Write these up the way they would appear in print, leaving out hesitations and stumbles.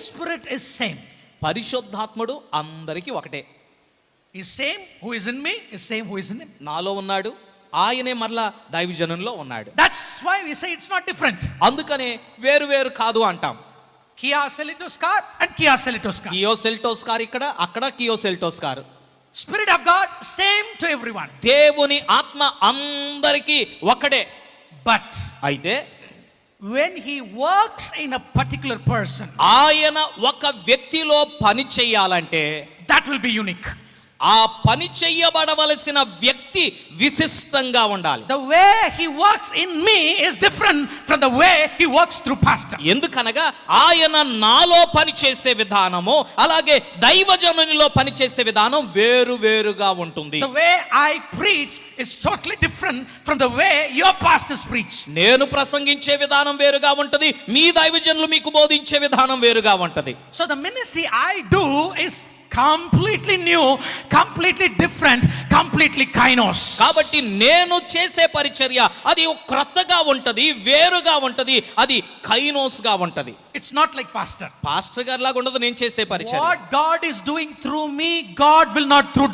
Spirit is same. పరిశుద్ధాత్ముడు అందరికీ ఒకటే. Is same who is in me, is same who is in him. నాలో ఉన్నాడు, ఆయనే మరలా దైవజనుల్లో ఉన్నాడు. That's why we say it's not different. అందుకనే వేరు వేరు కాదు అంటాం. Kia Seltos car and Kia Seltos car. Kia Seltos car ఇక్కడ, అక్కడ Kia Seltos car. Spirit of God same to everyone. దేవుని ఆత్మ అందరికీ ఒకటే. But అయితే when he works in a particular person, ఆయన ఒక వ్యక్తిలో పని చెయ్యాలంటే that will be unique. ఆ పని చెయ్యబడవలసిన వ్యక్తి విశిష్టంగా ఉండాలి. The way he works in me is different from the way he works through pastor. ఎందుకనగా ఆయన నాలో పని చేసే విధానము అలాగే దైవజనునిలో పని చేసే విధానం వేరు వేరుగా ఉంటుంది. The way I preach is totally different from the way your pastors preach. నేను ప్రసంగించే విధానం వేరుగా ఉంటది, మీ దైవజనులు మీకు బోధించే విధానం వేరుగా ఉంటది. So the ministry I do is completely new, completely different, completely kainos. కాబట్టి నేను చేసే పరిచర్య అది క్రొత్తగా ఉంటది, వేరుగా ఉంటది, అది కైనోస్ గా ఉంటది. It's not like pastor. Pastor గారి లాగా ఉండదు నేను చేసే పరిచర్య. What God is doing through me, God will not do.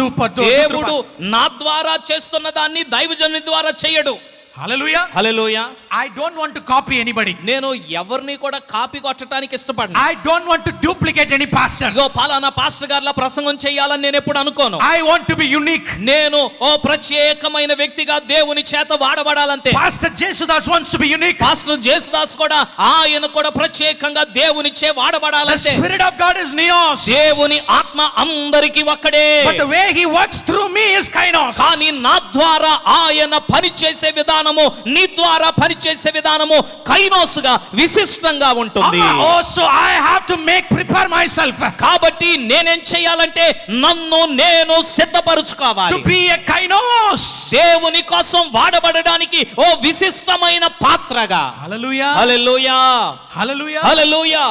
దేవుడు నా ద్వారా చేస్తున్న దాన్ని దైవజనుని ద్వారా చేయడు. Hallelujah. Hallelujah. I don't want to copy anybody. నేను ఎవరిని కూడా కాపీ కొట్టడానికి ఇష్టపడను. I don't want to duplicate any pastor. ఇగో పలానా పాస్టర్ గారిలా ప్రసంగం చేయాలని నేను ఎప్పుడు అనుకోను. I want to be unique. నేను ఓ ప్రత్యేకమైన వ్యక్తిగా దేవుని చేత వాడబడాలంతే. Pastor Jesudas wants to be unique. Pastor Jesudas కూడా ఆయన కూడా ప్రత్యేకంగా దేవునిచే The వాడబడాలంతే. Spirit of God is neos. దేవుని ఆత్మ అందరికీ ఒక్కడే. But the way he works through me is kainos. కానీ నా ద్వారా ఆయన పని చేసే విధానము, నీ ద్వారా పని చేసే విధానము కైనోస్గా విశిష్టంగా ఉంటుంది. Also I have to prepare myself కాబట్టి నేనేం చేయాలంటే నన్ను నేను సిద్ధపరచుకోవాలి. to be a kainos. దేవుని కోసం వాడబడడానికి ఓ విశిష్టమైన పాత్రగా. Hallelujah. హల్లెలూయా. Hallelujah. హల్లెలూయా.